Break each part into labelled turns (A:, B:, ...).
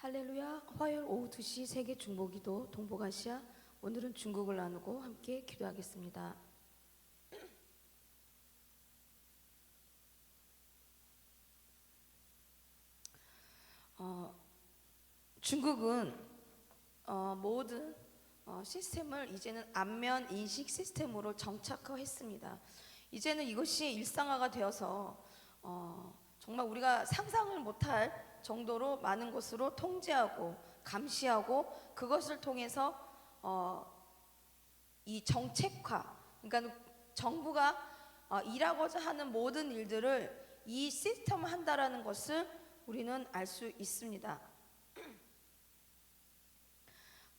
A: 할렐루야. 화요일 오후 2시 세계 중보기도 동북아시아. 오늘은 중국을 나누고 함께 기도하겠습니다. 중국은 모든 시스템을 이제는 안면 인식 시스템으로 정착화했습니다. 이제는 이것이 일상화가 되어서 정말 우리가 상상을 못할 정도로 많은 것으로 통제하고 감시하고 그것을 통해서 이 정책화, 그러니까 정부가 일하고자 하는 모든 일들을 이 시스템을 한다라는 것을 우리는 알 수 있습니다.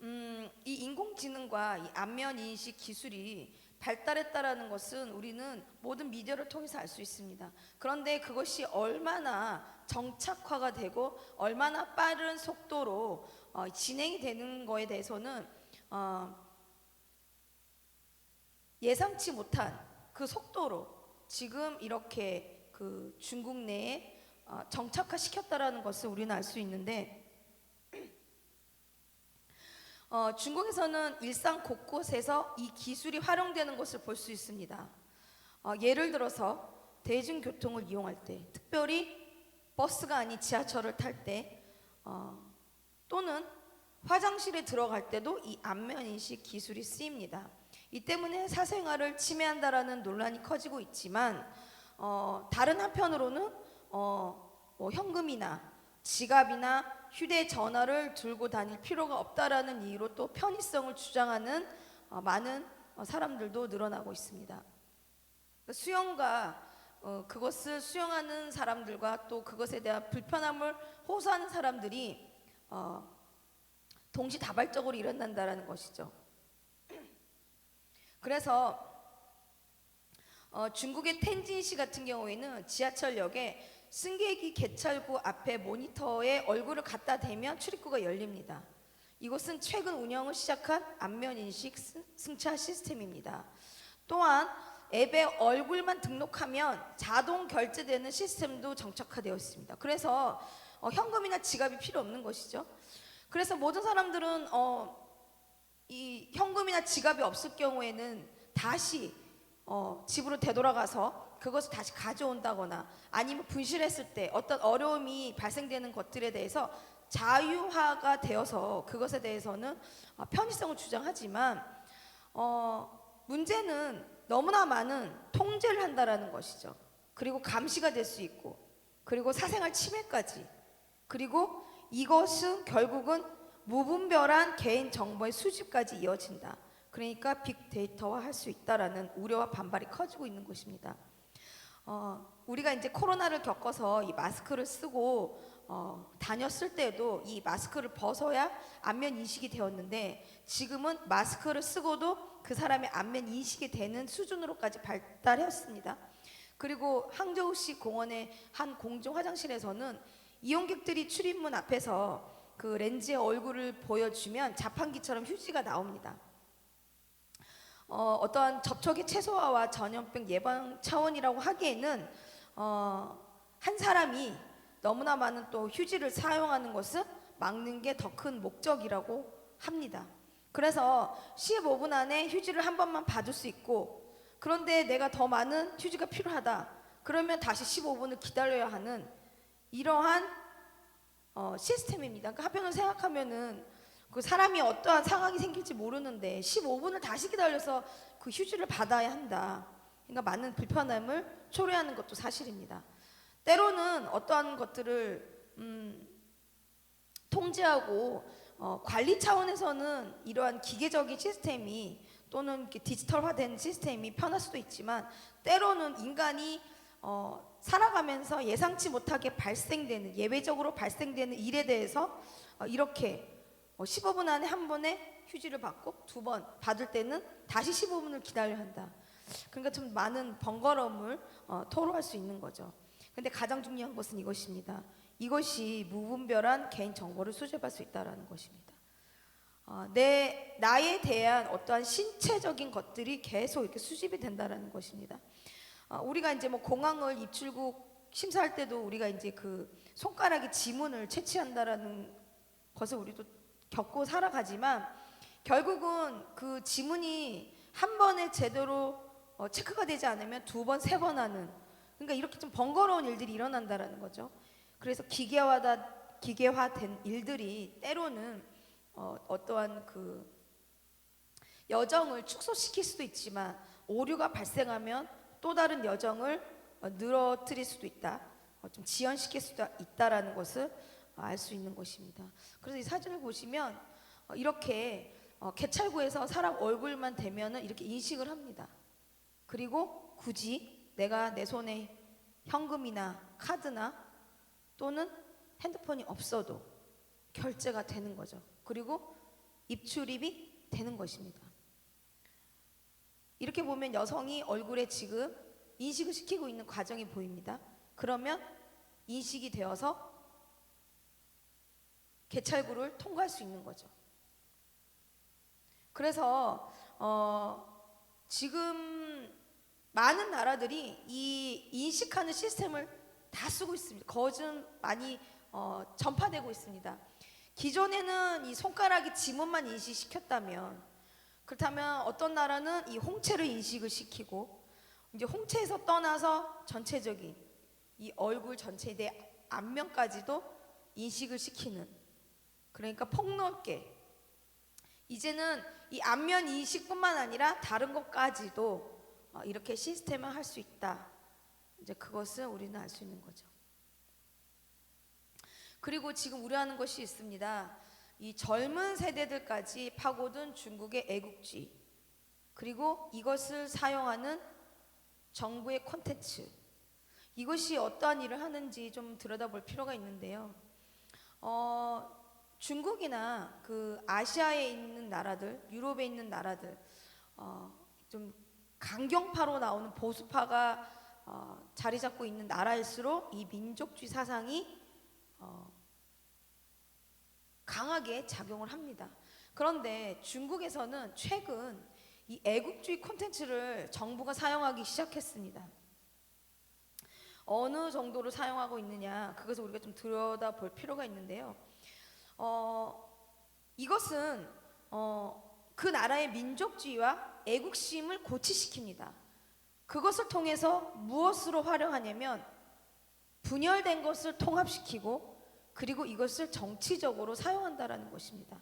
A: 이 인공지능과 이 안면 인식 기술이 발달했다라는 것은 우리는 모든 미디어를 통해서 알 수 있습니다. 그런데 그것이 얼마나 정착화가 되고 얼마나 빠른 속도로 진행이 되는 거에 대해서는 예상치 못한 그 속도로 지금 이렇게 그 중국 내에 정착화 시켰다라는 것을 우리는 알 수 있는데, 중국에서는 일상 곳곳에서 이 기술이 활용되는 것을 볼 수 있습니다. 예를 들어서 대중교통을 이용할 때, 특별히 버스가 아닌 지하철을 탈 때, 또는 화장실에 들어갈 때도 이 안면인식 기술이 쓰입니다. 이 때문에 사생활을 침해한다라는 논란이 커지고 있지만, 다른 한편으로는 현금이나 지갑이나 휴대전화를 들고 다닐 필요가 없다라는 이유로 또 편의성을 주장하는 많은 사람들도 늘어나고 있습니다. 수용과 그것을 수용하는 사람들과 또 그것에 대한 불편함을 호소하는 사람들이 동시다발적으로 일어난다라는 것이죠. 그래서 중국의 텐진시 같은 경우에는 지하철역에 승객이 개찰구 앞에 모니터에 얼굴을 갖다 대면 출입구가 열립니다. 이것은 최근 운영을 시작한 안면인식 승차 시스템입니다. 또한 앱에 얼굴만 등록하면 자동 결제되는 시스템도 정착화되어 있습니다. 그래서 현금이나 지갑이 필요 없는 것이죠. 그래서 모든 사람들은 이 현금이나 지갑이 없을 경우에는 다시 집으로 되돌아가서 그것을 다시 가져온다거나 아니면 분실했을 때 어떤 어려움이 발생되는 것들에 대해서 자유화가 되어서 그것에 대해서는 편의성을 주장하지만 문제는 너무나 많은 통제를 한다라는 것이죠. 그리고 감시가 될 수 있고, 그리고 사생활 침해까지, 그리고 이것은 결국은 무분별한 개인 정보의 수집까지 이어진다. 그러니까 빅데이터화 할 수 있다라는 우려와 반발이 커지고 있는 것입니다. 우리가 이제 코로나를 겪어서 이 마스크를 쓰고 다녔을 때도 이 마스크를 벗어야 안면 인식이 되었는데, 지금은 마스크를 쓰고도 그 사람의 안면 인식이 되는 수준으로까지 발달했습니다. 그리고 항저우시 공원의 한 공중 화장실에서는 이용객들이 출입문 앞에서 그 렌즈의 얼굴을 보여주면 자판기처럼 휴지가 나옵니다. 어떠한 접촉의 최소화와 전염병 예방 차원이라고 하기에는 한 사람이 너무나 많은 또 휴지를 사용하는 것은 막는 게 더 큰 목적이라고 합니다. 그래서 15분 안에 휴지를 한 번만 받을 수 있고, 그런데 내가 더 많은 휴지가 필요하다 그러면 다시 15분을 기다려야 하는 이러한 시스템입니다. 그러니까 한편으로 생각하면은 그 사람이 어떠한 상황이 생길지 모르는데 15분을 다시 기다려서 그 휴지를 받아야 한다. 그러니까 많은 불편함을 초래하는 것도 사실입니다. 때로는 어떠한 것들을 통제하고 관리 차원에서는 이러한 기계적인 시스템이 또는 디지털화된 시스템이 편할 수도 있지만, 때로는 인간이 살아가면서 예상치 못하게 발생되는, 예외적으로 발생되는 일에 대해서 이렇게 15분 안에 한 번에 휴지를 받고 두 번 받을 때는 다시 15분을 기다려야 한다. 그러니까 좀 많은 번거로움을 토로할 수 있는 거죠. 근데 가장 중요한 것은 이것입니다. 이것이 무분별한 개인 정보를 수집할 수 있다는 것입니다. 나에 대한 어떠한 신체적인 것들이 계속 이렇게 수집이 된다는 것입니다. 우리가 이제 뭐 공항을 입출국 심사할 때도 우리가 이제 그 손가락이 지문을 채취한다라는 것을 우리도 겪고 살아가지만 결국은 그 지문이 한 번에 제대로 체크가 되지 않으면 두 번, 세 번 하는, 그러니까 이렇게 좀 번거로운 일들이 일어난다라는 거죠. 그래서 기계화된 일들이 때로는 어떠한 그 여정을 축소시킬 수도 있지만 오류가 발생하면 또 다른 여정을 늘어뜨릴 수도 있다, 좀 지연시킬 수도 있다라는 것을 알 수 있는 것입니다. 그래서 이 사진을 보시면 이렇게 개찰구에서 사람 얼굴만 대면은 이렇게 인식을 합니다. 그리고 굳이 내가 내 손에 현금이나 카드나 또는 핸드폰이 없어도 결제가 되는 거죠. 그리고 입출입이 되는 것입니다. 이렇게 보면 여성이 얼굴에 지금 인식을 시키고 있는 과정이 보입니다. 그러면 인식이 되어서 개찰구를 통과할 수 있는 거죠. 그래서 지금 많은 나라들이 이 인식하는 시스템을 다 쓰고 있습니다. 거진 많이 전파되고 있습니다. 기존에는 이 손가락이 지문만 인식시켰다면, 그렇다면 어떤 나라는 이 홍채를 인식을 시키고, 이제 홍채에서 떠나서 전체적인 이 얼굴 전체에 대해 안면까지도 인식을 시키는, 그러니까 폭넓게 이제는 이 안면 인식뿐만 아니라 다른 것까지도 이렇게 시스템을 할 수 있다. 이제 그것을 우리는 알 수 있는 거죠. 그리고 지금 우려하는 것이 있습니다. 이 젊은 세대들까지 파고든 중국의 애국주의, 그리고 이것을 사용하는 정부의 콘텐츠, 이것이 어떠한 일을 하는지 좀 들여다볼 필요가 있는데요. 중국이나 그 아시아에 있는 나라들, 유럽에 있는 나라들, 좀 강경파로 나오는 보수파가 자리 잡고 있는 나라일수록 이 민족주의 사상이 강하게 작용을 합니다. 그런데 중국에서는 최근 이 애국주의 콘텐츠를 정부가 사용하기 시작했습니다. 어느 정도로 사용하고 있느냐, 그것을 우리가 좀 들여다볼 필요가 있는데요. 이것은 그 나라의 민족주의와 애국심을 고취시킵니다. 그것을 통해서 무엇으로 활용하냐면 분열된 것을 통합시키고, 그리고 이것을 정치적으로 사용한다라는 것입니다.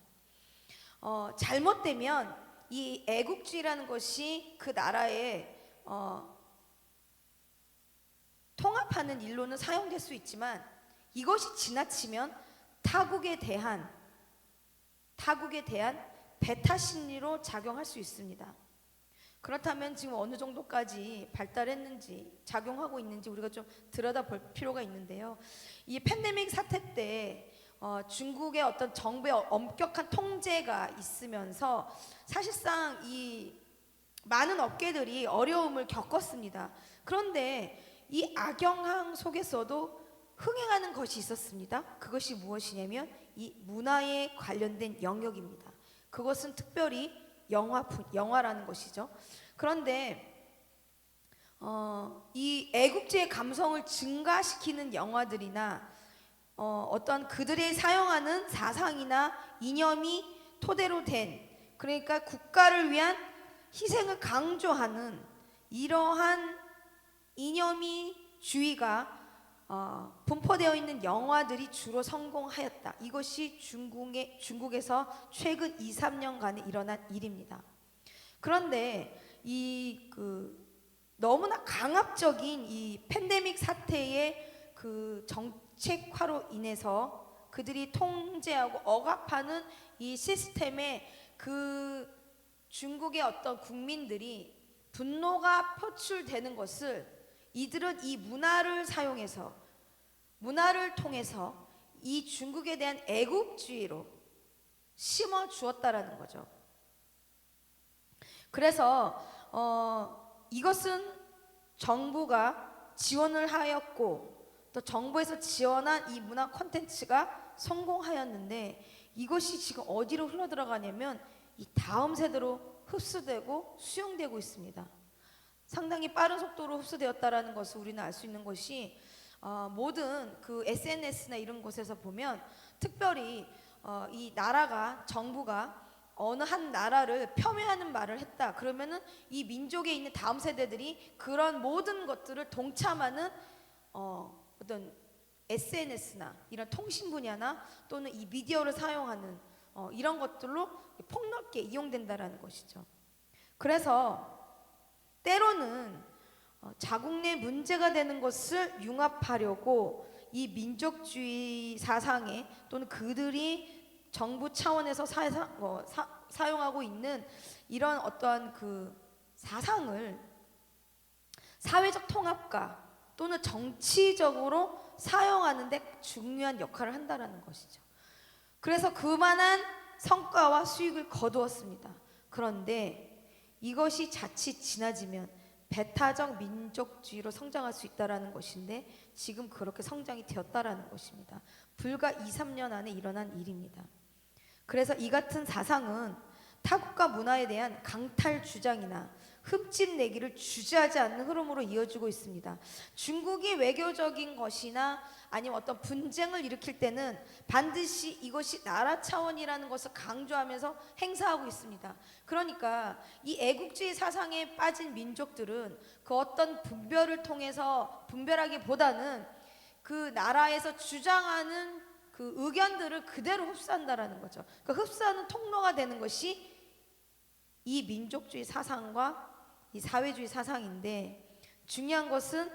A: 잘못되면 이 애국주의라는 것이 그 나라의 통합하는 일로는 사용될 수 있지만, 이것이 지나치면 타국에 대한 배타 심리로 작용할 수 있습니다. 그렇다면 지금 어느 정도까지 발달했는지, 작용하고 있는지 우리가 좀 들여다볼 필요가 있는데요. 이 팬데믹 사태 때 중국의 어떤 정부의 엄격한 통제가 있으면서 사실상 이 많은 업계들이 어려움을 겪었습니다. 그런데 이 악영향 속에서도 흥행하는 것이 있었습니다. 그것이 무엇이냐면 이 문화에 관련된 영역입니다. 그것은 특별히 영화라는 것이죠. 그런데 이 애국주의 감성을 증가시키는 영화들이나 어떤 그들이 사용하는 사상이나 이념이 토대로 된, 그러니까 국가를 위한 희생을 강조하는 이러한 이념이 주의가 분포되어 있는 영화들이 주로 성공하였다. 이것이 중국에서 최근 2, 3년간에 일어난 일입니다. 그런데 너무나 강압적인 이 팬데믹 사태의 그 정책화로 인해서 그들이 통제하고 억압하는 이 시스템에 그 중국의 어떤 국민들이 분노가 표출되는 것을 이들은 이 문화를 통해서 이 중국에 대한 애국주의로 심어 주었다라는 거죠. 그래서 이것은 정부가 지원을 하였고, 또 정부에서 지원한 이 문화 콘텐츠가 성공하였는데, 이것이 지금 어디로 흘러들어가냐면 이 다음 세대로 흡수되고 수용되고 있습니다. 상당히 빠른 속도로 흡수되었다라는 것을 우리는 알 수 있는 것이, 모든 그 SNS나 이런 곳에서 보면 특별히 이 나라가 정부가 어느 한 나라를 폄훼하는 말을 했다. 그러면은 이 민족에 있는 다음 세대들이 그런 모든 것들을 동참하는 어떤 SNS나 이런 통신 분야나 또는 이 미디어를 사용하는 이런 것들로 폭넓게 이용된다라는 것이죠. 그래서 때로는 자국 내 문제가 되는 것을 융합하려고 이 민족주의 사상에 또는 그들이 정부 차원에서 사용하고 있는 이런 어떠한 그 사상을 사회적 통합과 또는 정치적으로 사용하는데 중요한 역할을 한다라는 것이죠. 그래서 그만한 성과와 수익을 거두었습니다. 그런데 이것이 자칫 지나치면 배타적 민족주의로 성장할 수 있다라는 것인데 지금 그렇게 성장이 되었다라는 것입니다. 불과 2, 3년 안에 일어난 일입니다. 그래서 이 같은 사상은 타국가 문화에 대한 강탈 주장이나 흠집 내기를 주저하지 않는 흐름으로 이어지고 있습니다. 중국이 외교적인 것이나 아니면 어떤 분쟁을 일으킬 때는 반드시 이것이 나라 차원이라는 것을 강조하면서 행사하고 있습니다. 그러니까 이 애국주의 사상에 빠진 민족들은 그 어떤 분별을 통해서 분별하기보다는 그 나라에서 주장하는 그 의견들을 그대로 흡수한다라는 거죠. 그 흡수하는 통로가 되는 것이 이 민족주의 사상과 이 사회주의 사상인데 중요한 것은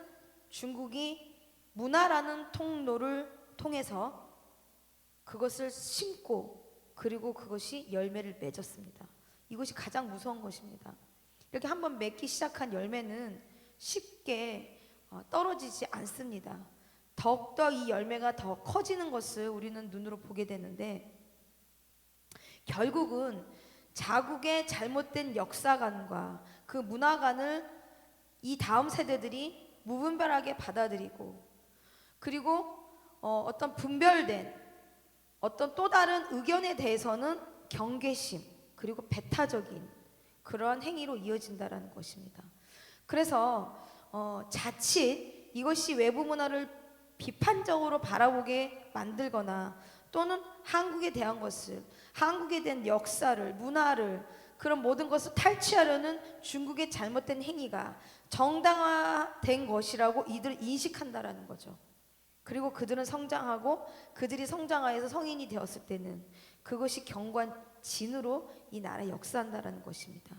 A: 중국이 문화라는 통로를 통해서 그것을 심고 그리고 그것이 열매를 맺었습니다. 이것이 가장 무서운 것입니다. 이렇게 한번 맺기 시작한 열매는 쉽게 떨어지지 않습니다. 더욱더 이 열매가 더 커지는 것을 우리는 눈으로 보게 되는데 결국은 자국의 잘못된 역사관과 그 문화관을 이 다음 세대들이 무분별하게 받아들이고 그리고 어떤 분별된 어떤 또 다른 의견에 대해서는 경계심 그리고 배타적인 그러한 행위로 이어진다라는 것입니다. 그래서 자칫 이것이 외부 문화를 비판적으로 바라보게 만들거나 또는 한국에 대한 것을 한국에 대한 역사를 문화를 그런 모든 것을 탈취하려는 중국의 잘못된 행위가 정당화된 것이라고 이들 인식한다라는 거죠. 그리고 그들은 성장하고 그들이 성장하여서 성인이 되었을 때는 그것이 경관진으로 이 나라에 역사한다라는 것입니다.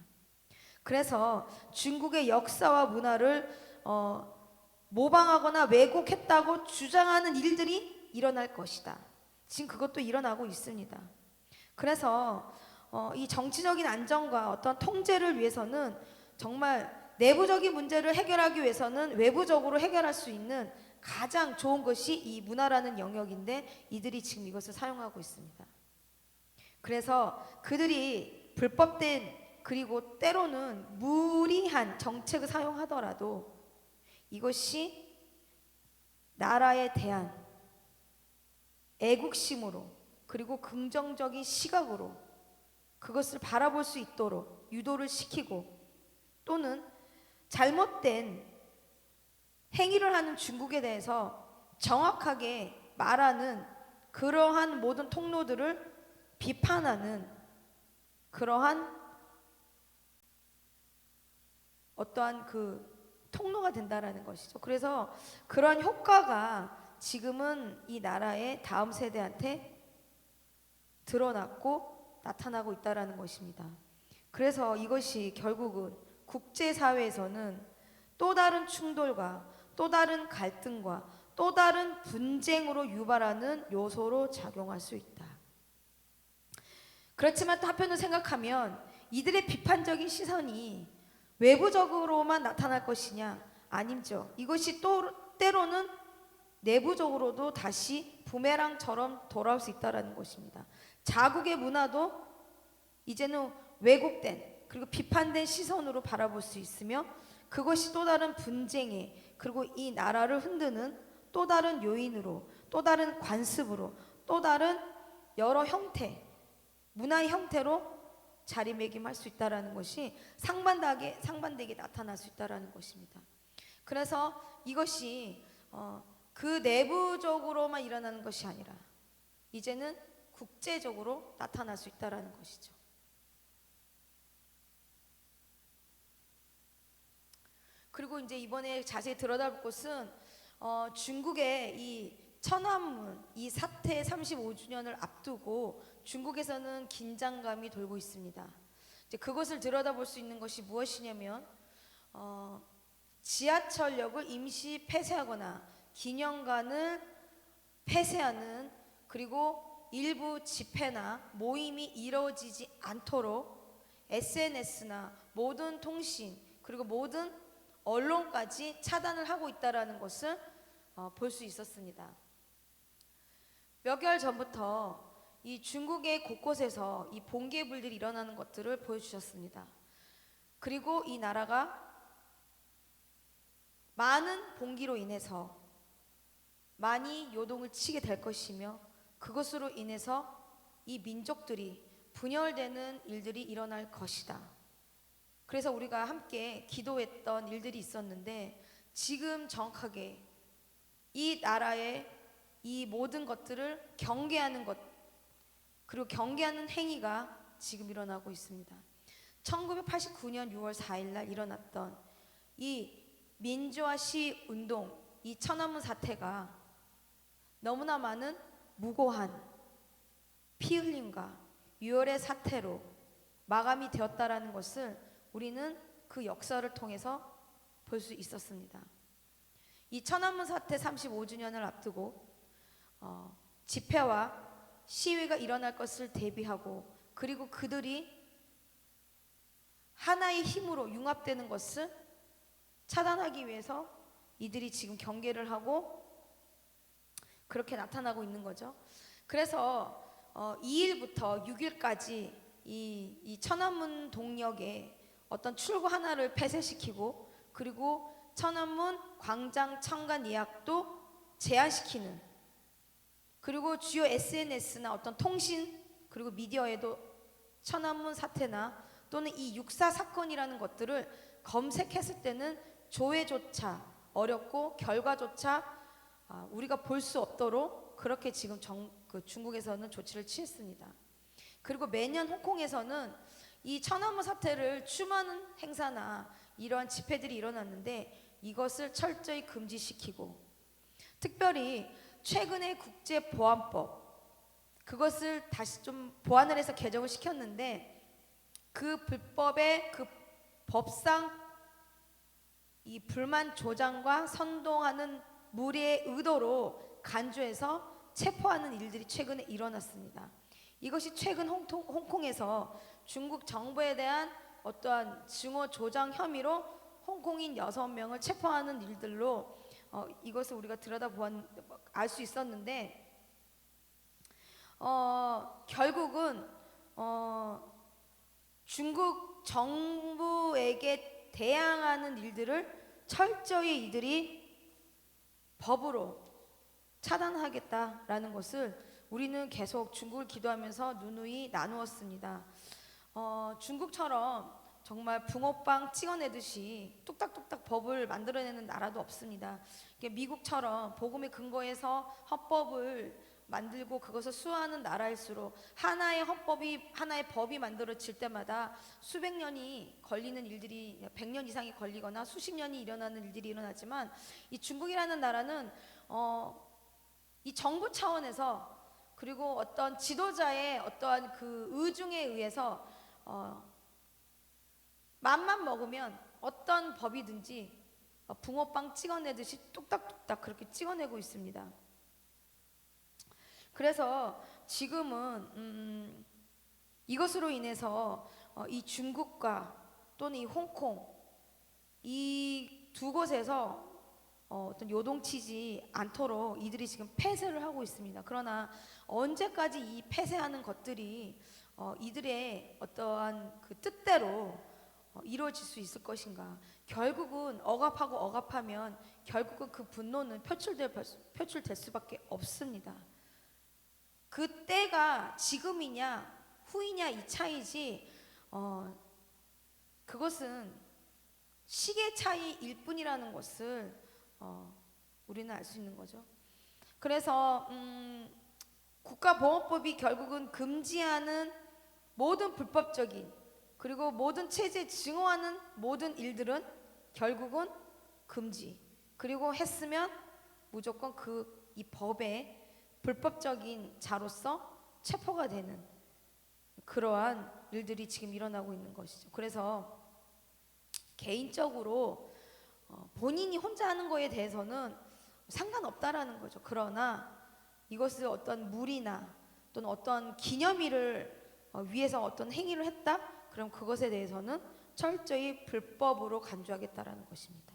A: 그래서 중국의 역사와 문화를 모방하거나 왜곡했다고 주장하는 일들이 일어날 것이다. 지금 그것도 일어나고 있습니다. 그래서 이 정치적인 안정과 어떤 통제를 위해서는 정말 내부적인 문제를 해결하기 위해서는 외부적으로 해결할 수 있는 가장 좋은 것이 이 문화라는 영역인데 이들이 지금 이것을 사용하고 있습니다. 그래서 그들이 불법된 그리고 때로는 무리한 정책을 사용하더라도 이것이 나라에 대한 애국심으로 그리고 긍정적인 시각으로 그것을 바라볼 수 있도록 유도를 시키고 또는 잘못된 행위를 하는 중국에 대해서 정확하게 말하는 그러한 모든 통로들을 비판하는 그러한 어떠한 그 통로가 된다라는 것이죠. 그래서 그러한 효과가 지금은 이 나라의 다음 세대한테 드러났고 나타나고 있다라는 것입니다. 그래서 이것이 결국은 국제사회에서는 또 다른 충돌과 또 다른 갈등과 또 다른 분쟁으로 유발하는 요소로 작용할 수 있다. 그렇지만 또 한편으로 생각하면 이들의 비판적인 시선이 외부적으로만 나타날 것이냐? 아니죠. 이것이 또 때로는 내부적으로도 다시 부메랑처럼 돌아올 수 있다는 것입니다. 자국의 문화도 이제는 왜곡된 그리고 비판된 시선으로 바라볼 수 있으며 그것이 또 다른 분쟁에 그리고 이 나라를 흔드는 또 다른 요인으로 또 다른 관습으로 또 다른 여러 형태 문화의 형태로 자리매김할 수 있다는 것이 상반되게 나타날 수 있다는 것입니다. 그래서 이것이 그 내부적으로만 일어나는 것이 아니라 이제는 국제적으로 나타날 수 있다라는 것이죠. 그리고 이제 이번에 자세히 들여다볼 것은 중국의 이 천안문 이 사태 35주년을 앞두고 중국에서는 긴장감이 돌고 있습니다. 이제 그것을 들여다볼 수 있는 것이 무엇이냐면 지하철역을 임시 폐쇄하거나 기념관을 폐쇄하는, 그리고 일부 집회나 모임이 이루어지지 않도록 SNS나 모든 통신 그리고 모든 언론까지 차단을 하고 있다라는 것을 볼 수 있었습니다. 몇 개월 전부터 이 중국의 곳곳에서 이 봉기불들이 일어나는 것들을 보여주셨습니다. 그리고 이 나라가 많은 봉기로 인해서 많이 요동을 치게 될 것이며, 그것으로 인해서 이 민족들이 분열되는 일들이 일어날 것이다. 그래서 우리가 함께 기도했던 일들이 있었는데, 지금 정확하게 이 나라의 이 모든 것들을 경계하는 것, 그리고 경계하는 행위가 지금 일어나고 있습니다. 1989년 6월 4일 날 일어났던 이 민주화 시위 운동, 이 천안문 사태가 너무나 많은 무고한 피 흘림과 유혈의 사태로 마감이 되었다라는 것을 우리는 그 역사를 통해서 볼 수 있었습니다. 이 천안문 사태 35주년을 앞두고 집회와 시위가 일어날 것을 대비하고, 그리고 그들이 하나의 힘으로 융합되는 것을 차단하기 위해서 이들이 지금 경계를 하고 그렇게 나타나고 있는 거죠. 그래서 2일부터 6일까지 이 천안문 동역에 어떤 출구 하나를 폐쇄시키고, 그리고 천안문 광장 청관 예약도 제한시키는, 그리고 주요 SNS나 어떤 통신 그리고 미디어에도 천안문 사태나 또는 이 육사 사건이라는 것들을 검색했을 때는 조회조차 어렵고 결과조차 우리가 볼 수 없도록 그렇게 지금 중국에서는 조치를 취했습니다. 그리고 매년 홍콩에서는 이 천안문 사태를 추모하는 행사나 이러한 집회들이 일어났는데, 이것을 철저히 금지시키고, 특별히 최근에 국제보안법, 그것을 다시 좀 보완을 해서 개정을 시켰는데, 그 불법의 그 법상 이 불만 조장과 선동하는 무리의 의도로 간주해서 체포하는 일들이 최근에 일어났습니다. 이것이 최근 홍콩에서 중국 정부에 대한 어떠한 증오 조장 혐의로 홍콩인 6명을 체포하는 일들로 이것을 우리가 알 수 있었는데, 결국은 중국 정부에게 대항하는 일들을 철저히 이들이 법으로 차단하겠다라는 것을 우리는 계속 중국을 기도하면서 누누이 나누었습니다. 중국처럼 정말 붕어빵 찍어내듯이 뚝딱뚝딱 법을 만들어내는 나라도 없습니다. 미국처럼 복음의 근거에서 헌법을 만들고 그것을 수호하는 나라일수록 하나의 법이 만들어질 때마다 수백 년이 걸리는 일들이 100년 이상이 걸리거나 수십 년이 일어나는 일들이 일어나지만, 이 중국이라는 나라는 이 정부 차원에서, 그리고 어떤 지도자의 어떠한 그 의중에 의해서 맘만 먹으면 어떤 법이든지 붕어빵 찍어내듯이 뚝딱뚝딱 그렇게 찍어내고 있습니다. 그래서 지금은 이것으로 인해서 이 중국과 또는 이 홍콩, 이 두 곳에서 어떤 요동치지 않도록 이들이 지금 폐쇄를 하고 있습니다. 그러나 언제까지 이 폐쇄하는 것들이 이들의 어떠한 그 뜻대로 이루어질 수 있을 것인가? 결국은 억압하면 결국은 그 분노는 표출될 수밖에 없습니다. 그 때가 지금이냐 후이냐 이 차이지, 그것은 시계 차이일 뿐이라는 것을 우리는 알 수 있는 거죠. 그래서 국가보안법이 결국은 금지하는 모든 불법적인 그리고 모든 체제 증오하는 모든 일들은 결국은 금지. 그리고 했으면 무조건 이 법의 불법적인 자로서 체포가 되는 그러한 일들이 지금 일어나고 있는 것이죠. 그래서 개인적으로 본인이 혼자 하는 거에 대해서는 상관없다라는 거죠. 그러나 이것을 어떤 무리나 또는 어떤 기념일을 위해서 어떤 행위를 했다? 그럼 그것에 대해서는 철저히 불법으로 간주하겠다라는 것입니다.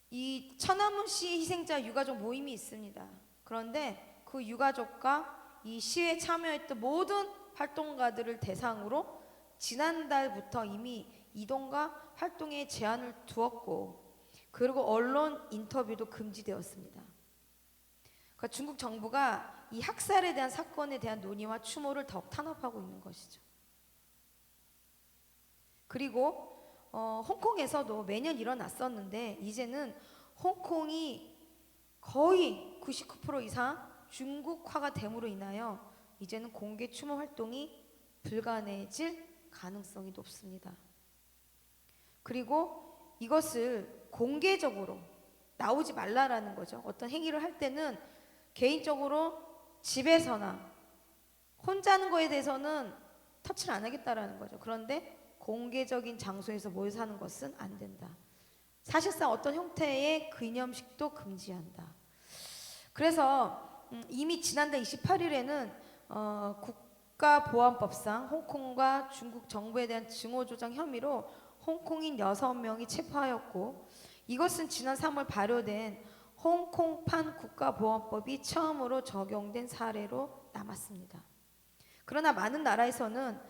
A: 이 천안문 시 희생자 유가족 모임이 있습니다. 그런데 그 유가족과 이 시위에 참여했던 모든 활동가들을 대상으로 지난달부터 이미 이동과 활동에 제한을 두었고, 그리고 언론 인터뷰도 금지되었습니다. 그러니까 중국 정부가 이 학살에 대한 사건에 대한 논의와 추모를 더욱 탄압하고 있는 것이죠. 그리고 홍콩에서도 매년 일어났었는데 이제는 홍콩이 거의 99% 이상 중국화가 됨으로 인하여 이제는 공개 추모 활동이 불가능해질 가능성이 높습니다. 그리고 이것을 공개적으로 나오지 말라라는 거죠. 어떤 행위를 할 때는 개인적으로 집에서나 혼자 하는 거에 대해서는 터치를 안 하겠다라는 거죠. 그런데 공개적인 장소에서 모여서 하는 것은 안 된다. 사실상 어떤 형태의 기념식도 금지한다. 그래서 이미 지난달 28일에는 국가보안법상 홍콩과 중국 정부에 대한 증오조장 혐의로 홍콩인 6명이 체포하였고, 이것은 지난 3월 발효된 홍콩판 국가보안법이 처음으로 적용된 사례로 남았습니다. 그러나 많은 나라에서는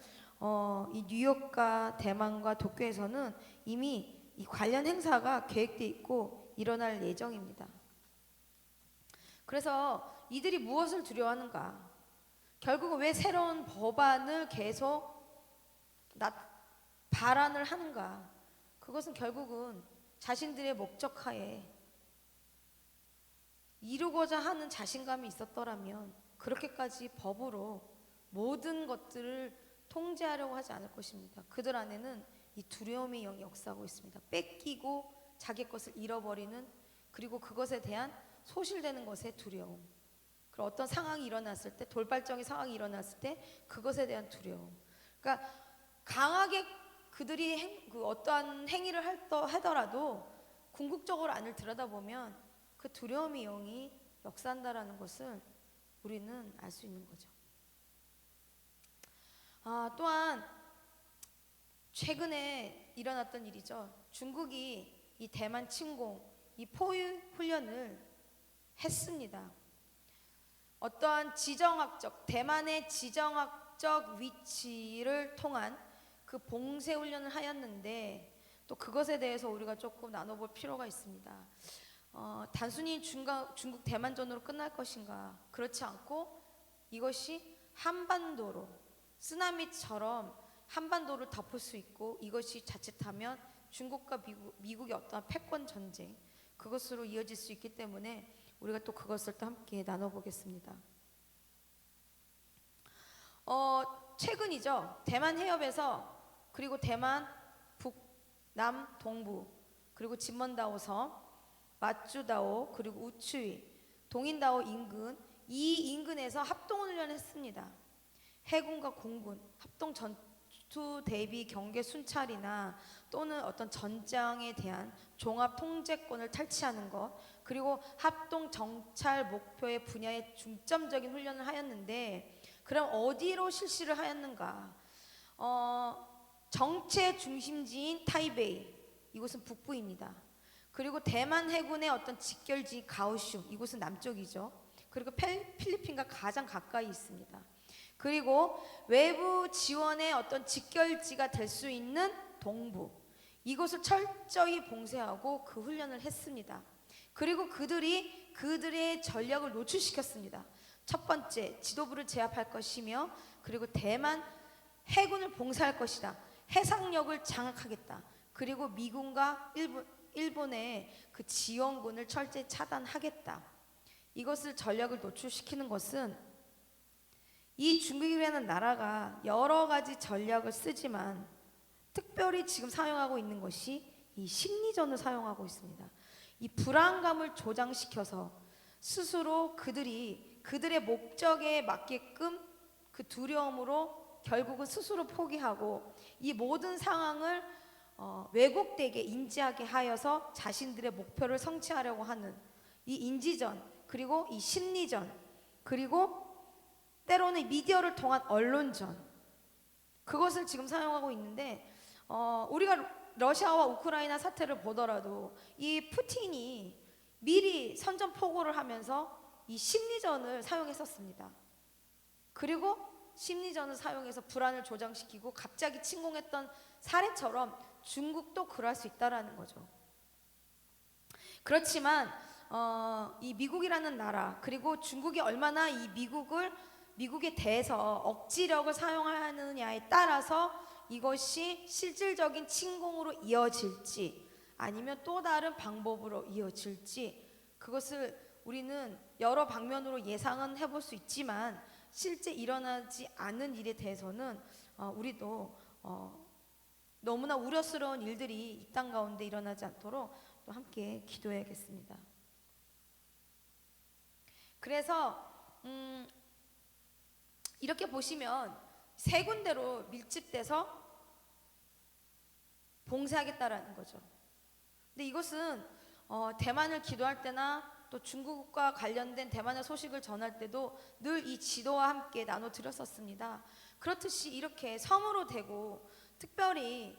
A: 이 뉴욕과 대만과 도쿄에서는 이미 이 관련 행사가 계획되어 있고 일어날 예정입니다. 그래서 이들이 무엇을 두려워하는가? 결국은 왜 새로운 법안을 계속 발안을 하는가? 그것은 결국은 자신들의 목적하에 이루고자 하는 자신감이 있었더라면 그렇게까지 법으로 모든 것들을 통제하려고 하지 않을 것입니다. 그들 안에는 이 두려움의 영이 역사하고 있습니다. 뺏기고 자기 것을 잃어버리는, 그리고 그것에 대한 소실되는 것의 두려움. 그리고 어떤 상황이 일어났을 때, 돌발적인 상황이 일어났을 때 그것에 대한 두려움. 그러니까 강하게 그들이 어떠한 행위를 하더라도 궁극적으로 안을 들여다보면 그 두려움의 영이 역사한다라는 것을 우리는 알 수 있는 거죠. 또한 최근에 일어났던 일이죠. 중국이 이 대만 침공, 이 포위 훈련을 했습니다. 어떠한 대만의 지정학적 위치를 통한 그 봉쇄 훈련을 하였는데, 또 그것에 대해서 우리가 조금 나눠볼 필요가 있습니다. 단순히 중국 대만전으로 끝날 것인가? 그렇지 않고 이것이 한반도로 쓰나미처럼 한반도를 덮을 수 있고, 이것이 자칫하면 중국과 미국의 어떠한 패권 전쟁, 그것으로 이어질 수 있기 때문에 우리가 또 그것을 또 함께 나눠보겠습니다. 최근이죠. 대만 해협에서, 그리고 대만 북남 동부, 그리고 진먼다오섬, 마쭈다오, 그리고 우추이, 동인다오 인근, 이 인근에서 합동훈련을 했습니다. 해군과 공군 합동 전투 대비 경계 순찰이나 또는 어떤 전장에 대한 종합 통제권을 탈취하는 것, 그리고 합동 정찰 목표의 분야에 중점적인 훈련을 하였는데, 그럼 어디로 실시를 하였는가? 정체 중심지인 타이베이, 이곳은 북부입니다. 그리고 대만 해군의 어떤 직결지 가오슝, 이곳은 남쪽이죠. 그리고 필리핀과 가장 가까이 있습니다. 그리고 외부 지원의 어떤 직결지가 될 수 있는 동부, 이곳을 철저히 봉쇄하고 그 훈련을 했습니다. 그리고 그들의 전략을 노출시켰습니다. 첫 번째, 지도부를 제압할 것이며, 그리고 대만 해군을 봉쇄할 것이다. 해상력을 장악하겠다. 그리고 미군과 일본의 그 지원군을 철저히 차단하겠다. 이것을 전략을 노출시키는 것은 이 중국이라는 나라가 여러 가지 전략을 쓰지만 특별히 지금 사용하고 있는 것이 이 심리전을 사용하고 있습니다. 이 불안감을 조장시켜서 스스로 그들의 목적에 맞게끔 그 두려움으로 결국은 스스로 포기하고 이 모든 상황을 왜곡되게 인지하게 하여서 자신들의 목표를 성취하려고 하는 이 인지전, 그리고 이 심리전, 그리고 때로는 미디어를 통한 언론전, 그것을 지금 사용하고 있는데 우리가 러시아와 우크라이나 사태를 보더라도 이 푸틴이 미리 선전포고를 하면서 이 심리전을 사용했었습니다. 그리고 심리전을 사용해서 불안을 조장시키고 갑자기 침공했던 사례처럼 중국도 그럴 수 있다라는 거죠. 그렇지만 이 미국이라는 나라, 그리고 중국이 얼마나 이 미국에 대해서 억지력을 사용하느냐에 따라서 이것이 실질적인 침공으로 이어질지 아니면 또 다른 방법으로 이어질지, 그것을 우리는 여러 방면으로 예상은 해볼 수 있지만 실제 일어나지 않은 일에 대해서는 우리도 너무나 우려스러운 일들이 이 땅 가운데 일어나지 않도록 또 함께 기도해야겠습니다. 그래서 이렇게 보시면 세 군데로 밀집돼서 봉사하겠다라는 거죠. 근데 이것은 대만을 기도할 때나 또 중국과 관련된 대만의 소식을 전할 때도 늘 이 지도와 함께 나눠 드렸었습니다. 그렇듯이 이렇게 섬으로 되고 특별히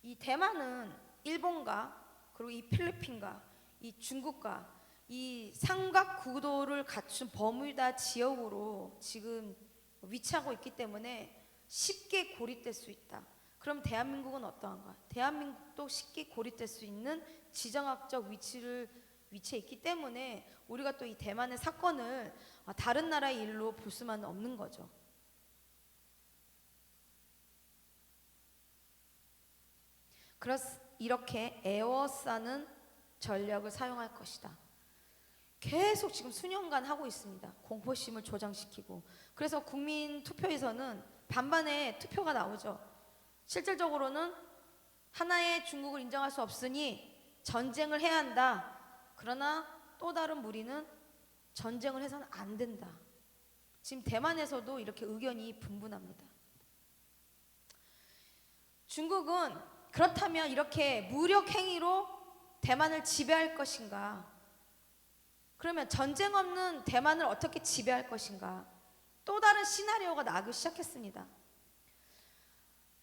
A: 이 대만은 일본과 그리고 이 필리핀과 이 중국과 이 삼각 구도를 갖춘 버뮤다 지역으로 지금 위치하고 있기 때문에 쉽게 고립될 수 있다. 그럼 대한민국은 어떠한가? 대한민국도 쉽게 고립될 수 있는 지정학적 위치에 있기 때문에 우리가 또 이 대만의 사건을 다른 나라의 일로 볼 수만은 없는 거죠. 그래서 이렇게 에워싸는 전략을 사용할 것이다. 계속 지금 수년간 하고 있습니다. 공포심을 조장시키고. 그래서 국민 투표에서는 반반의 투표가 나오죠. 실질적으로는 하나의 중국을 인정할 수 없으니 전쟁을 해야 한다. 그러나 또 다른 무리는 전쟁을 해서는 안 된다. 지금 대만에서도 이렇게 의견이 분분합니다. 중국은 그렇다면 이렇게 무력 행위로 대만을 지배할 것인가? 그러면 전쟁 없는 대만을 어떻게 지배할 것인가? 또 다른 시나리오가 나오기 시작했습니다.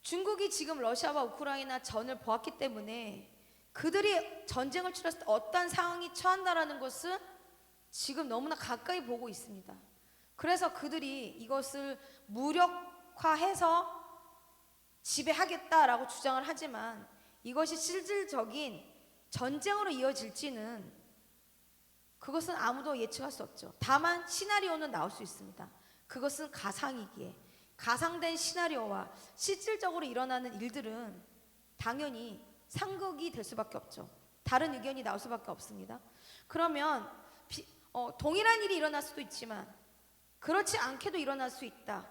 A: 중국이 지금 러시아와 우크라이나 전을 보았기 때문에 그들이 전쟁을 치렀을 때 어떤 상황이 처한다라는 것은 지금 너무나 가까이 보고 있습니다. 그래서 그들이 이것을 무력화해서 지배하겠다라고 주장을 하지만 이것이 실질적인 전쟁으로 이어질지는 그것은 아무도 예측할 수 없죠. 다만 시나리오는 나올 수 있습니다. 그것은 가상이기에 가상된 시나리오와 실질적으로 일어나는 일들은 당연히 상극이 될 수밖에 없죠. 다른 의견이 나올 수밖에 없습니다. 그러면 동일한 일이 일어날 수도 있지만 그렇지 않게도 일어날 수 있다.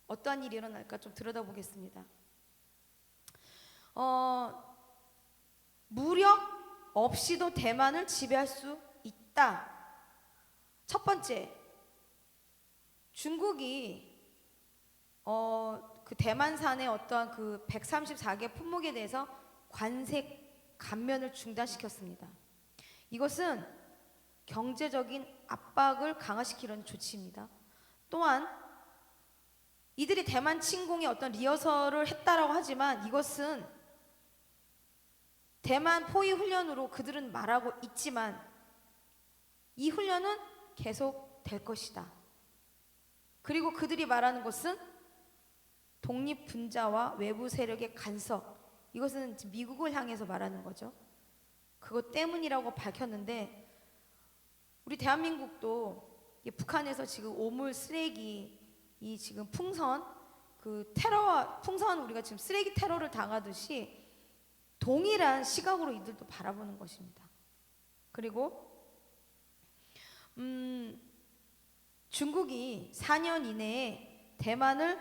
A: 어떠한 일이 일어날까 좀 들여다보겠습니다. 무력 없이도 대만을 지배할 수 있다. 첫 번째, 중국이 그 대만산의 어떠한 그 134개 품목에 대해서 관세 감면을 중단시켰습니다. 이것은 경제적인 압박을 강화시키려는 조치입니다. 또한 이들이 대만 침공의 어떤 리허설을 했다라고 하지만 이것은 대만 포위 훈련으로 그들은 말하고 있지만 이 훈련은 계속 될 것이다. 그리고 그들이 말하는 것은 독립분자와 외부 세력의 간섭, 이것은 미국을 향해서 말하는 거죠. 그것 때문이라고 밝혔는데 우리 대한민국도 북한에서 지금 오물 쓰레기 이 지금 풍선 그 테러 풍선 우리가 지금 쓰레기 테러를 당하듯이 동일한 시각으로 이들도 바라보는 것입니다. 그리고 중국이 4년 이내에 대만을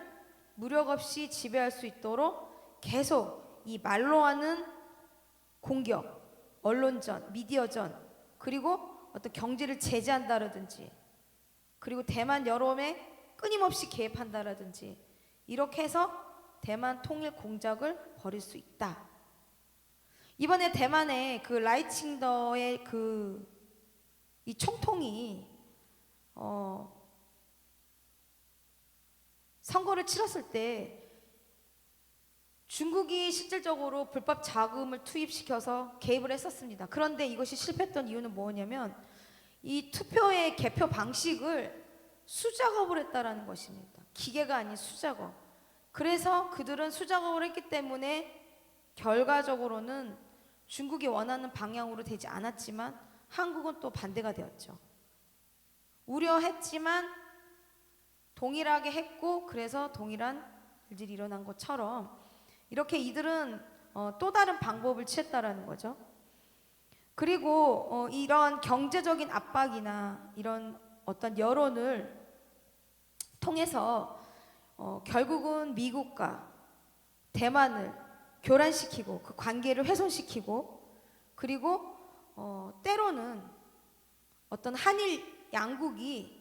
A: 무력 없이 지배할 수 있도록 계속 이 말로 하는 공격, 언론전, 미디어전, 그리고 어떤 경제를 제재한다라든지, 그리고 대만 여론에 끊임없이 개입한다라든지, 이렇게 해서 대만 통일 공작을 벌일 수 있다. 이번에 대만의 그 라이칭더의 이 총통이 선거를 치렀을 때 중국이 실질적으로 불법 자금을 투입시켜서 개입을 했었습니다. 그런데 이것이 실패했던 이유는 뭐냐면 이 투표의 개표 방식을 수작업을 했다라는 것입니다. 기계가 아닌 수작업. 그래서 그들은 수작업을 했기 때문에 결과적으로는 중국이 원하는 방향으로 되지 않았지만 한국은 또 반대가 되었죠. 우려했지만 동일하게 했고, 그래서 동일한 일들이 일어난 것처럼 이렇게 이들은 또 다른 방법을 취했다라는 거죠. 그리고 이런 경제적인 압박이나 이런 어떤 여론을 통해서 결국은 미국과 대만을 교란시키고 그 관계를 훼손시키고, 그리고 때로는 어떤 한일 양국이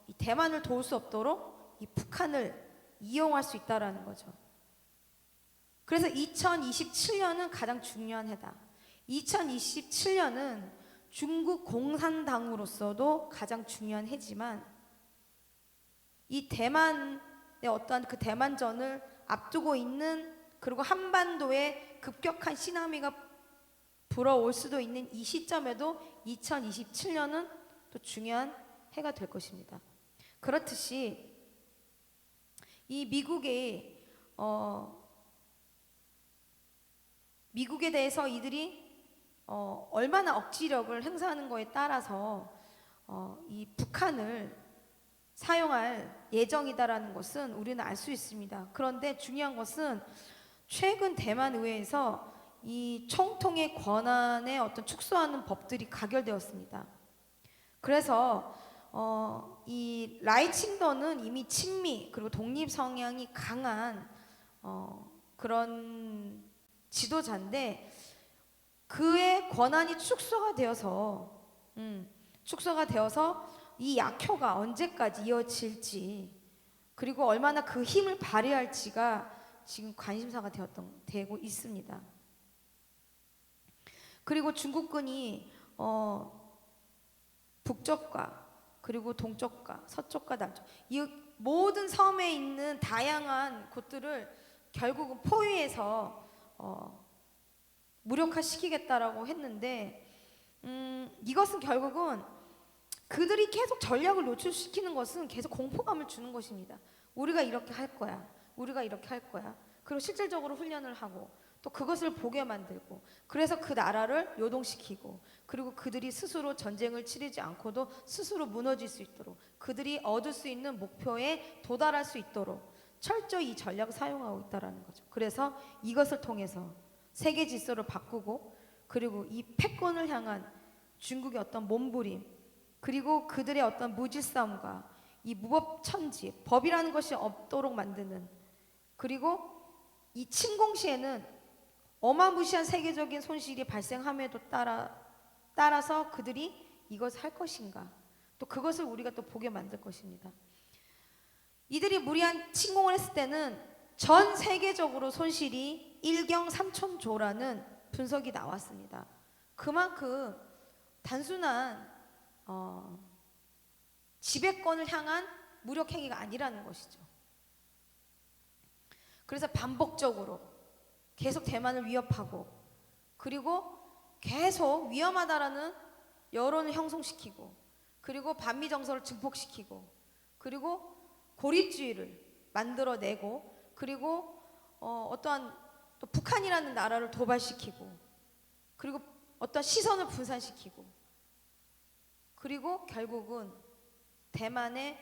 A: 이 대만을 도울 수 없도록 이 북한을 이용할 수 있다라는 거죠. 그래서 2027년은 가장 중요한 해다. 2027년은 중국 공산당으로서도 가장 중요한 해지만, 이 대만의 어떠한 그 대만전을 앞두고 있는, 그리고 한반도에 급격한 시나미가 불어올 수도 있는 이 시점에도 2027년은 또 중요한 해가 될 것입니다. 그렇듯이 이 미국에 대해서 이들이 얼마나 억지력을 행사하는 거에 따라서 이 북한을 사용할 예정이다라는 것은 우리는 알 수 있습니다. 그런데 중요한 것은 최근 대만 의회에서 이 총통의 권한에 어떤 축소하는 법들이 가결되었습니다. 그래서 이 라이칭더는 이미 친미 그리고 독립 성향이 강한 그런 지도자인데, 그의 권한이 축소가 되어서 이 약효가 언제까지 이어질지, 그리고 얼마나 그 힘을 발휘할지가 지금 관심사가 되고 있습니다. 그리고 중국군이 북쪽과 그리고 동쪽과 서쪽과 남쪽, 이 모든 섬에 있는 다양한 곳들을 결국은 포위해서 무력화시키겠다라고 했는데, 이것은 결국은 그들이 계속 전략을 노출시키는 것은 계속 공포감을 주는 것입니다. 우리가 이렇게 할 거야. 우리가 이렇게 할 거야. 그리고 실질적으로 훈련을 하고 또 그것을 보게 만들고, 그래서 그 나라를 요동시키고, 그리고 그들이 스스로 전쟁을 치르지 않고도 스스로 무너질 수 있도록, 그들이 얻을 수 있는 목표에 도달할 수 있도록 철저히 이 전략을 사용하고 있다는 거죠. 그래서 이것을 통해서 세계 질서를 바꾸고, 그리고 이 패권을 향한 중국의 어떤 몸부림, 그리고 그들의 어떤 무질서함과 이 무법천지, 법이라는 것이 없도록 만드는, 그리고 이 침공시에는 어마무시한 세계적인 손실이 발생함에도 따라서 그들이 이것을 할 것인가, 또 그것을 우리가 또 보게 만들 것입니다. 이들이 무리한 침공을 했을 때는 전 세계적으로 손실이 1경 3천조라는 분석이 나왔습니다. 그만큼 단순한 지배권을 향한 무력행위가 아니라는 것이죠. 그래서 반복적으로 계속 대만을 위협하고, 그리고 계속 위험하다라는 여론을 형성시키고, 그리고 반미 정서를 증폭시키고, 그리고 고립주의를 만들어내고, 그리고 어떠한 또 북한이라는 나라를 도발시키고, 그리고 어떤 시선을 분산시키고, 그리고 결국은 대만의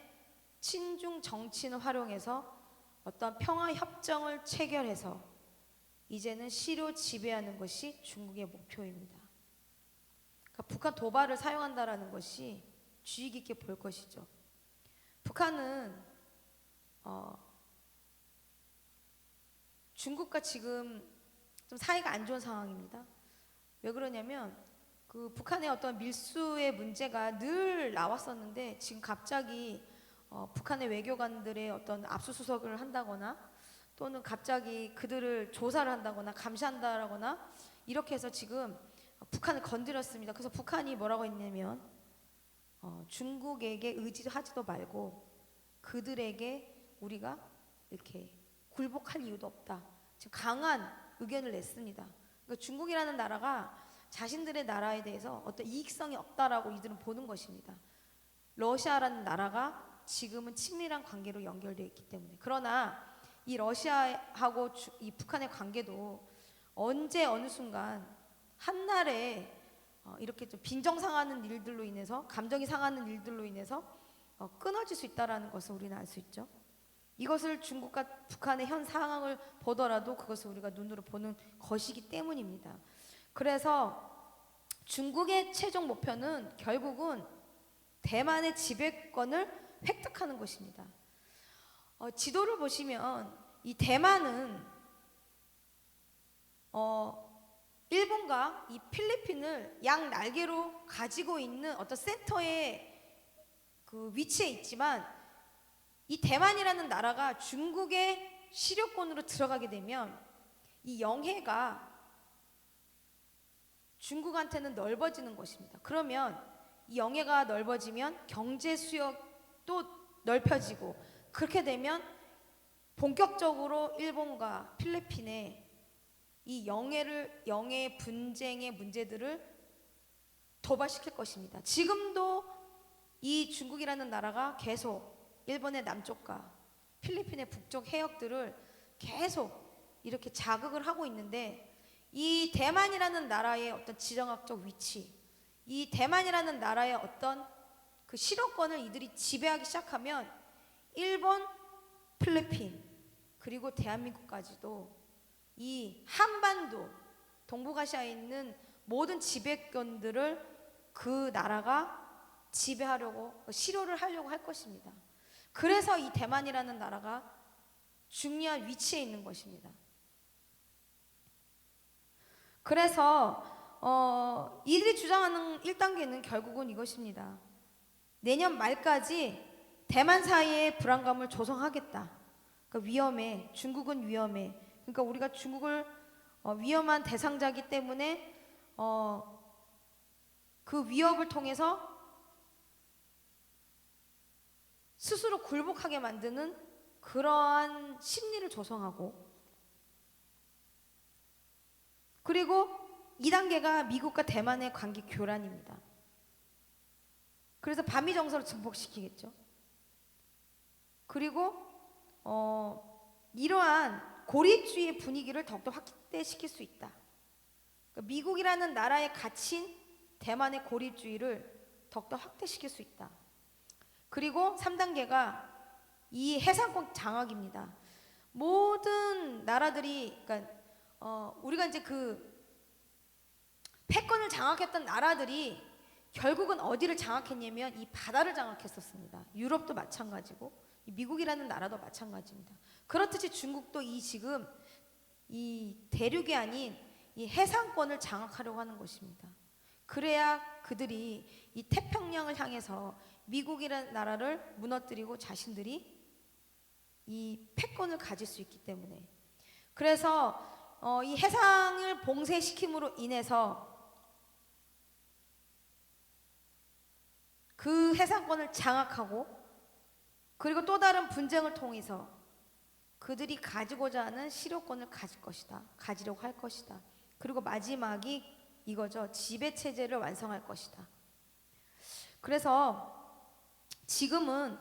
A: 친중 정치인을 활용해서 어떤 평화 협정을 체결해서 이제는 시료 지배하는 것이 중국의 목표입니다. 그러니까 북한 도발을 사용한다라는 것이 주의 깊게 볼 것이죠. 북한은 중국과 지금 좀 사이가 안 좋은 상황입니다. 왜 그러냐면 그 북한의 어떤 밀수의 문제가 늘 나왔었는데 지금 갑자기 북한의 외교관들의 어떤 압수수색을 한다거나 또는 갑자기 그들을 조사를 한다거나 감시한다거나 이렇게 해서 지금 북한을 건드렸습니다. 그래서 북한이 뭐라고 했냐면 중국에게 의지하지도 말고 그들에게 우리가 이렇게 굴복할 이유도 없다. 지금 강한 의견을 냈습니다. 그러니까 중국이라는 나라가 자신들의 나라에 대해서 어떤 이익성이 없다라고 이들은 보는 것입니다. 러시아라는 나라가 지금은 친밀한 관계로 연결되어 있기 때문에. 그러나 이 러시아하고 이 북한의 관계도 언제 어느 순간 한날에 이렇게 좀 빈정상하는 일들로 인해서 감정이 상하는 일들로 인해서 끊어질 수 있다라는 것을 우리는 알 수 있죠. 이것을 중국과 북한의 현 상황을 보더라도 그것을 우리가 눈으로 보는 것이기 때문입니다. 그래서 중국의 최종 목표는 결국은 대만의 지배권을 획득하는 것입니다. 지도를 보시면 이 대만은 일본과 이 필리핀을 양 날개로 가지고 있는 어떤 센터의 그 위치에 있지만 이 대만이라는 나라가 중국의 시료권으로 들어가게 되면 이 영해가 중국한테는 넓어지는 것입니다. 그러면 이 영해가 넓어지면 경제 수역도 넓혀지고 그렇게 되면 본격적으로 일본과 필리핀의 이 영해 분쟁의 문제들을 도발시킬 것입니다. 지금도 이 중국이라는 나라가 계속 일본의 남쪽과 필리핀의 북쪽 해역들을 계속 이렇게 자극을 하고 있는데 이 대만이라는 나라의 어떤 지정학적 위치, 이 대만이라는 나라의 어떤 그 실효권을 이들이 지배하기 시작하면 일본, 필리핀 그리고 대한민국까지도 이 한반도, 동북아시아에 있는 모든 지배권들을 그 나라가 지배하려고 실효를 하려고 할 것입니다. 그래서 이 대만이라는 나라가 중요한 위치에 있는 것입니다. 그래서 이들이 주장하는 1단계는 결국은 이것입니다. 내년 말까지 대만 사이에 불안감을 조성하겠다. 그러니까 위험해. 중국은 위험해. 그러니까 우리가 중국을 위험한 대상자이기 때문에 그 위협을 통해서 스스로 굴복하게 만드는 그러한 심리를 조성하고 그리고 2단계가 미국과 대만의 관계 교란입니다. 그래서 반미 정서를 증폭시키겠죠. 그리고 이러한 고립주의 분위기를 더욱더 확대시킬 수 있다. 그러니까 미국이라는 나라에 갇힌 대만의 고립주의를 더욱더 확대시킬 수 있다. 그리고 3단계가 이 해상권 장악입니다. 모든 나라들이 그러니까 우리가 이제 그 패권을 장악했던 나라들이 결국은 어디를 장악했냐면 이 바다를 장악했었습니다. 유럽도 마찬가지고 미국이라는 나라도 마찬가지입니다. 그렇듯이 중국도 지금 이 대륙이 아닌 이 해상권을 장악하려고 하는 것입니다. 그래야 그들이 이 태평양을 향해서 미국이라는 나라를 무너뜨리고 자신들이 이 패권을 가질 수 있기 때문에 그래서 이 해상을 봉쇄시킴으로 인해서 그 해상권을 장악하고 그리고 또 다른 분쟁을 통해서 그들이 가지고자 하는 실효권을 가질 것이다. 가지려고 할 것이다. 그리고 마지막이 이거죠. 지배체제를 완성할 것이다. 그래서 지금은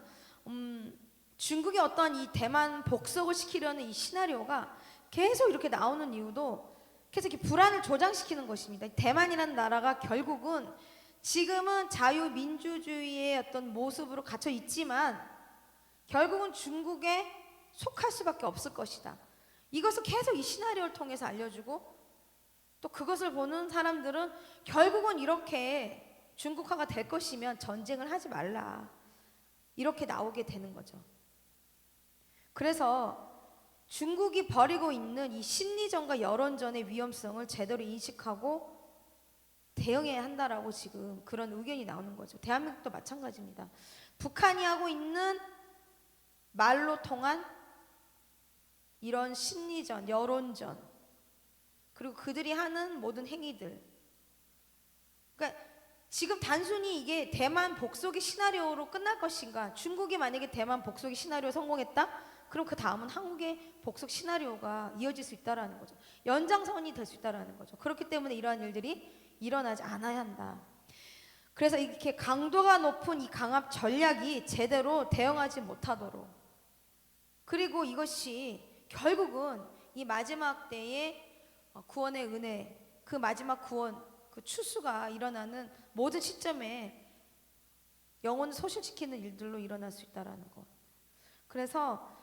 A: 중국이 어떤 이 대만 복속을 시키려는 이 시나리오가 계속 이렇게 나오는 이유도 계속 이렇게 불안을 조장시키는 것입니다. 대만이라는 나라가 결국은 지금은 자유민주주의의 어떤 모습으로 갇혀 있지만 결국은 중국에 속할 수밖에 없을 것이다. 이것을 계속 이 시나리오를 통해서 알려주고, 또 그것을 보는 사람들은 결국은 이렇게 중국화가 될 것이면 전쟁을 하지 말라, 이렇게 나오게 되는 거죠. 그래서 중국이 벌이고 있는 이 심리전과 여론전의 위험성을 제대로 인식하고 대응해야 한다라고 지금 그런 의견이 나오는 거죠. 대한민국도 마찬가지입니다. 북한이 하고 있는 말로 통한 이런 심리전, 여론전, 그리고 그들이 하는 모든 행위들, 그러니까 지금 단순히 이게 대만 복속의 시나리오로 끝날 것인가, 중국이 만약에 대만 복속의 시나리오 성공했다? 그럼 그 다음은 한국의 복속 시나리오가 이어질 수 있다라는 거죠. 연장선이 될 수 있다라는 거죠. 그렇기 때문에 이러한 일들이 일어나지 않아야 한다. 그래서 이렇게 강도가 높은 이 강압 전략이 제대로 대응하지 못하도록, 그리고 이것이 결국은 이 마지막 때의 구원의 은혜, 그 마지막 구원, 그 추수가 일어나는 모든 시점에 영혼을 소실시키는 일들로 일어날 수 있다라는 것. 그래서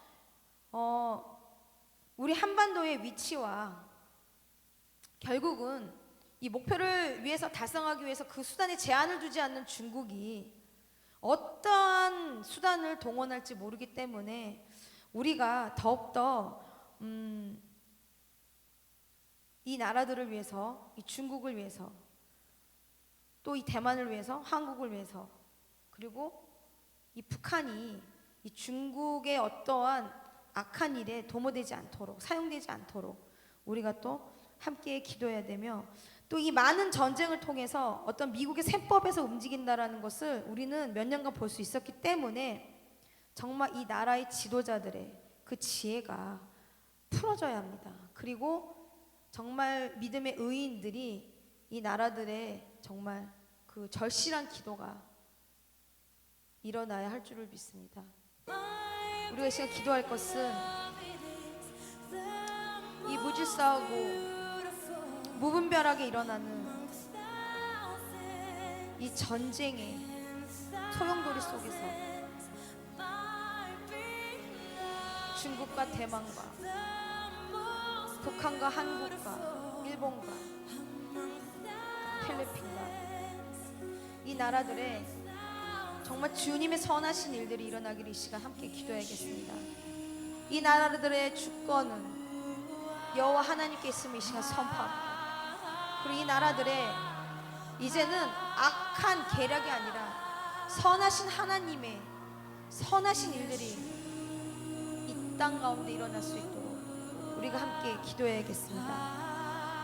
A: 우리 한반도의 위치와 결국은 이 목표를 위해서 달성하기 위해서 그 수단에 제한을 두지 않는 중국이 어떠한 수단을 동원할지 모르기 때문에 우리가 더욱더 이 나라들을 위해서, 이 중국을 위해서, 또 이 대만을 위해서, 한국을 위해서, 그리고 이 북한이 이 중국의 어떠한 악한 일에 도모되지 않도록, 사용되지 않도록 우리가 또 함께 기도해야 되며, 또 이 많은 전쟁을 통해서 어떤 미국의 셈법에서 움직인다라는 것을 우리는 몇 년간 볼 수 있었기 때문에 정말 이 나라의 지도자들의 그 지혜가 풀어져야 합니다. 그리고 정말 믿음의 의인들이 이 나라들의 정말 그 절실한 기도가 일어나야 할 줄을 믿습니다. 우리가 이 시간 기도할 것은 이 무질서하고 무분별하게 일어나는 이 전쟁의 소용돌이 속에서 중국과 대만과 북한과 한국과 일본과 필리핀과 이 나라들의 정말 주님의 선하신 일들이 일어나기를 이 시간 함께 기도해야겠습니다. 이 나라들의 주권은 여호와 하나님께 있음을 이 시간 선포합니다. 그리고 이 나라들의 이제는 악한 계략이 아니라 선하신 하나님의 선하신 일들이 이 땅 가운데 일어날 수 있도록 우리가 함께 기도해야겠습니다.